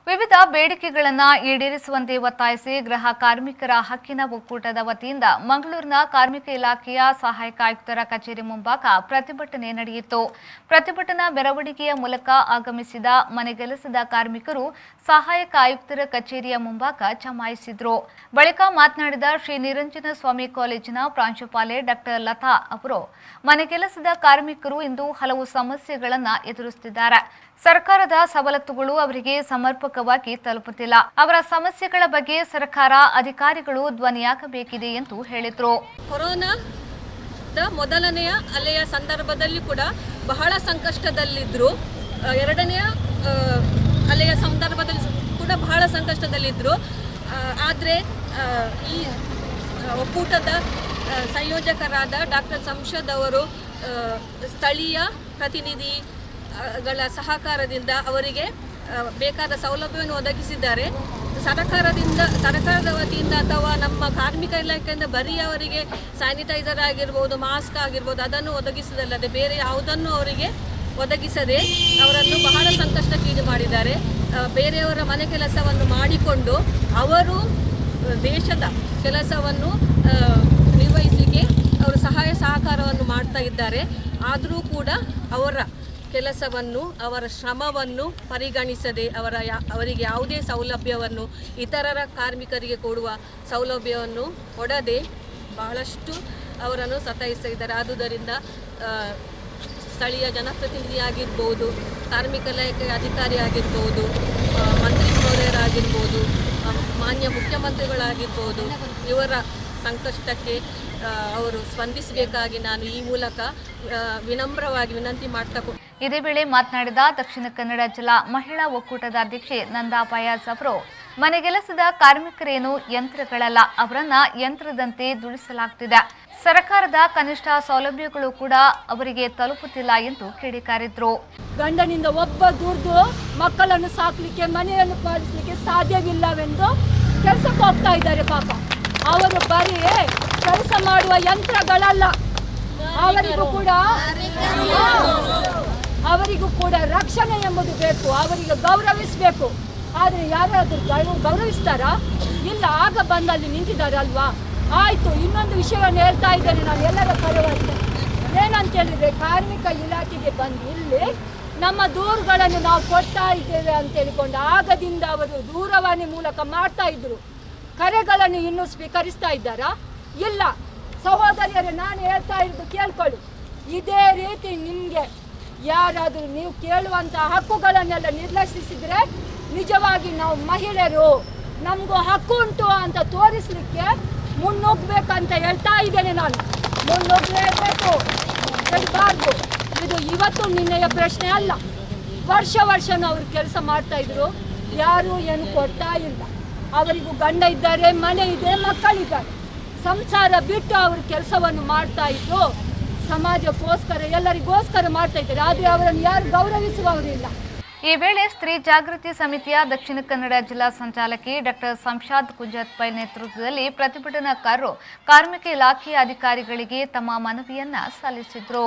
ವಿವಿಧ ಬೇಡಿಕೆಗಳನ್ನು ಈಡೇರಿಸುವಂತೆ ಒತ್ತಾಯಿಸಿ ಗೃಹ ಕಾರ್ಮಿಕರ ಹಕ್ಕಿನ ಒಕ್ಕೂಟದ ವತಿಯಿಂದ ಮಂಗಳೂರಿನ ಕಾರ್ಮಿಕ ಇಲಾಖೆಯ ಸಹಾಯಕ ಆಯುಕ್ತರ ಕಚೇರಿ ಮುಂಭಾಗ ಪ್ರತಿಭಟನೆ ನಡೆಯಿತು. ಪ್ರತಿಭಟನಾ ಮೆರವಣಿಗೆಯ ಮೂಲಕ ಆಗಮಿಸಿದ ಮನೆಗೆಲಸದ ಕಾರ್ಮಿಕರು ಸಹಾಯಕ ಆಯುಕ್ತರ ಕಚೇರಿಯ ಮುಂಭಾಗ ಜಮಾಯಿಸಿದರು. ಬಳಿಕ ಮಾತನಾಡಿದ ಶ್ರೀ ನಿರಂಜನ ಸ್ವಾಮಿ ಕಾಲೇಜಿನ ಪ್ರಾಂಶುಪಾಲೆ ಡಾಕ್ಟರ್ ಲತಾ ಅವರು, ಮನೆಗೆಲಸದ ಕಾರ್ಮಿಕರು ಇಂದು ಹಲವು ಸಮಸ್ಯೆಗಳನ್ನು ಎದುರಿಸುತ್ತಿದ್ದಾರೆ. ಸರ್ಕಾರದ ಸವಲತ್ತುಗಳು ಅವರಿಗೆ ಸಮರ್ಪಕವಾಗಿ ತಲುಪುತ್ತಿಲ್ಲ. ಅವರ ಸಮಸ್ಯೆಗಳ ಬಗ್ಗೆ ಸರ್ಕಾರ ಅಧಿಕಾರಿಗಳು ಧ್ವನಿಯಾಗಬೇಕಿದೆ ಎಂದು ಹೇಳಿದರು. ಕೊರೋನಾದ ಮೊದಲನೆಯ ಅಲೆಯ ಸಂದರ್ಭದಲ್ಲಿ ಕೂಡ ಬಹಳ ಸಂಕಷ್ಟದಲ್ಲಿದ್ದರು. ಎರಡನೆಯ ಅಲೆಯ ಸಂದರ್ಭದಲ್ಲಿ ಕೂಡ ಬಹಳ ಸಂಕಷ್ಟದಲ್ಲಿದ್ದರು. ಆದರೆ ಈ ಒಕ್ಕೂಟದ ಸಂಯೋಜಕರಾದ ಡಾಕ್ಟರ್ ಸಂಶದ್ ಅವರು ಸ್ಥಳೀಯ ಪ್ರತಿನಿಧಿಗಳ ಸಹಕಾರದಿಂದ ಅವರಿಗೆ ಬೇಕಾದ ಸೌಲಭ್ಯವನ್ನು ಒದಗಿಸಿದ್ದಾರೆ. ಸರ್ಕಾರದ ವತಿಯಿಂದ ಅಥವಾ ನಮ್ಮ ಕಾರ್ಮಿಕ ಇಲಾಖೆಯಿಂದ ಬರೀ ಅವರಿಗೆ ಸ್ಯಾನಿಟೈಸರ್ ಆಗಿರ್ಬೋದು, ಮಾಸ್ಕ್ ಆಗಿರ್ಬೋದು ಅದನ್ನು ಒದಗಿಸದಲ್ಲದೆ ಬೇರೆ ಯಾವುದನ್ನು ಅವರಿಗೆ ಒದಗಿಸದೆ ಅವರನ್ನು ಬಹಳ ಸಂಕಷ್ಟಕ್ಕೀಡು ಮಾಡಿದ್ದಾರೆ. ಬೇರೆಯವರ ಮನೆ ಕೆಲಸವನ್ನು ಮಾಡಿಕೊಂಡು ಅವರು ದೇಶದ ಕೆಲಸವನ್ನು ನಿರ್ವಹಿಸಲಿಕ್ಕೆ ಅವರು ಸಹಾಯ ಸಹಕಾರವನ್ನು ಮಾಡ್ತಾ ಇದ್ದಾರೆ. ಆದರೂ ಕೂಡ ಅವರ ಕೆಲಸವನ್ನು, ಅವರ ಶ್ರಮವನ್ನು ಪರಿಗಣಿಸದೆ ಅವರಿಗೆ ಯಾವುದೇ ಸೌಲಭ್ಯವನ್ನು ಇತರರ ಕಾರ್ಮಿಕರಿಗೆ ಕೊಡುವ ಸೌಲಭ್ಯವನ್ನು ಕೊಡದೆ ಬಹಳಷ್ಟು ಅವರನ್ನು ಸತಾಯಿಸಿದ್ದಾರೆ. ಆದುದರಿಂದ ಸ್ಥಳೀಯ ಜನಪ್ರತಿನಿಧಿ ಆಗಿರ್ಬೋದು, ಕಾರ್ಮಿಕ ಇಲಾಖೆ ಅಧಿಕಾರಿ ಆಗಿರ್ಬೋದು, ಮಂತ್ರಿ ಮಹೋದಯರಾಗಿರ್ಬೋದು, ಮಾನ್ಯ ಮುಖ್ಯಮಂತ್ರಿಗಳಾಗಿರ್ಬೋದು, ಇವರ ಸಂಕಷ್ಟಕ್ಕೆ ಅವರು ಸ್ಪಂದಿಸಬೇಕಾಗಿ ನಾನು ಈ ಮೂಲಕ ವಿನಮ್ರವಾಗಿ ವಿನಂತಿ ಮಾಡ್ತಾ. ಇದೇ ವೇಳೆ ಮಾತನಾಡಿದ ದಕ್ಷಿಣ ಕನ್ನಡ ಜಿಲ್ಲಾ ಮಹಿಳಾ ಒಕ್ಕೂಟದ ಅಧ್ಯಕ್ಷೆ ನಂದಾ ಪಯಾಸ್ ಅವರು, ಮನೆಗೆಲಸದ ಕಾರ್ಮಿಕರೇನು ಯಂತ್ರಗಳಲ್ಲ, ಅವರನ್ನ ಯಂತ್ರದಂತೆ ದುಡಿಸಲಾಗುತ್ತಿದೆ. ಸರ್ಕಾರದ ಕನಿಷ್ಠ ಸೌಲಭ್ಯಗಳು ಕೂಡ ಅವರಿಗೆ ತಲುಪುತ್ತಿಲ್ಲ ಎಂದು ಕಿಡಿಕಾರಿದ್ರು. ಗಂಡನಿಂದ ಒಬ್ಬ ದುಡಿದು ಮಕ್ಕಳನ್ನು ಸಾಕಲಿಕ್ಕೆ, ಮನೆಯನ್ನು ಪಾಲಿಸಲಿಕ್ಕೆ ಸಾಧ್ಯವಿಲ್ಲವೆಂದು ಕೆಲಸಕ್ಕೆ ಹೋಗ್ತಾ ಇದ್ದಾರೆ. ಪಾಪ ಅವರು ಬರೀ ಕೆಲಸ ಮಾಡುವ ಯಂತ್ರಗಳಲ್ಲ, ಅವರಿಗೂ ಕೂಡ ರಕ್ಷಣೆ ಎಂಬುದು ಬೇಕು, ಅವರಿಗೆ ಗೌರವಿಸಬೇಕು. ಆದರೆ ಯಾರಾದರೂ ಗೌರವಿಸ್ತಾರಾ? ಇಲ್ಲ. ಆಗ ಬಂದಲ್ಲಿ ನಿಂತಿದ್ದಾರೆ ಅಲ್ವಾ? ಆಯಿತು. ಇನ್ನೊಂದು ವಿಷಯವನ್ನು ಹೇಳ್ತಾ ಇದ್ದೇನೆ ನಾನು ಎಲ್ಲರ ಪರವಾಗಿ. ಏನಂತ ಹೇಳಿದರೆ, ಕಾರ್ಮಿಕ ಇಲಾಖೆಗೆ ಬಂದು ಇಲ್ಲಿ ನಮ್ಮ ದೂರುಗಳನ್ನು ನಾವು ಕೊಡ್ತಾ ಇದ್ದೇವೆ ಅಂತ ಹೇಳಿಕೊಂಡು ಆಗದಿಂದ ಅವರು ದೂರವಾಣಿ ಮೂಲಕ ಮಾಡ್ತಾ ಇದ್ರು. ಕರೆಗಳನ್ನು ಇನ್ನೂ ಸ್ವೀಕರಿಸ್ತಾ ಇದ್ದಾರಾ? ಇಲ್ಲ. ಸಹೋದರಿಯರೇ, ನಾನು ಹೇಳ್ತಾ ಇರೋದು ಕೇಳ್ಕೊಳ್ಳಿ. ಇದೇ ರೀತಿ ನಿಮಗೆ ಯಾರಾದರೂ ನೀವು ಕೇಳುವಂಥ ಹಕ್ಕುಗಳನ್ನೆಲ್ಲ ನಿರ್ಲಕ್ಷಿಸಿದರೆ ನಿಜವಾಗಿ ನಾವು ಮಹಿಳೆಯರು ನಮಗೂ ಹಕ್ಕು ಉಂಟು ಅಂತ ತೋರಿಸಲಿಕ್ಕೆ ಮುನ್ನುಗ್ಗಬೇಕಂತ ಹೇಳ್ತಾ ಇದ್ದೇನೆ. ನಾನು ಮುನ್ನುಗ್ಗಲೇಬೇಕು, ಬಿಡಬಾರ್ದು. ಇದು ಇವತ್ತು ನಿನ್ನೆಯ ಪ್ರಶ್ನೆ ಅಲ್ಲ. ವರ್ಷನೂ ಅವರು ಕೆಲಸ ಮಾಡ್ತಾಯಿದ್ರು, ಯಾರೂ ಏನು ಕೊಡ್ತಾ ಇಲ್ಲ. ಅವರಿಗೂ ಗಂಡ ಇದ್ದಾರೆ, ಮನೆ ಇದೆ, ಮಕ್ಕಳಿದ್ದಾರೆ. ಸಂಸಾರ ಬಿಟ್ಟು ಅವರು ಕೆಲಸವನ್ನು ಮಾಡ್ತಾ ಇದ್ದು ಸಮಾಜಕ್ಕೋಸ್ಕರ, ಎಲ್ಲರಿಗೋಸ್ಕರ ಮಾಡ್ತಾ ಇದ್ದಾರೆ. ಆದರೆ ಅವರನ್ನು ಯಾರು ಗೌರವಿಸುವವರಿಲ್ಲ. ಈ ವೇಳೆ ಸ್ತ್ರೀ ಜಾಗೃತಿ ಸಮಿತಿಯ ದಕ್ಷಿಣ ಕನ್ನಡ ಜಿಲ್ಲಾ ಸಂಚಾಲಕಿ ಡಾಕ್ಟರ್ ಸಂಶಾದ್ ಕುಂಜತ್ ಪೈ ನೇತೃತ್ವದಲ್ಲಿ ಪ್ರತಿಭಟನಾಕಾರರು ಕಾರ್ಮಿಕ ಇಲಾಖೆಯ ಅಧಿಕಾರಿಗಳಿಗೆ ತಮ್ಮ ಮನವಿಯನ್ನ ಸಲ್ಲಿಸಿದರು.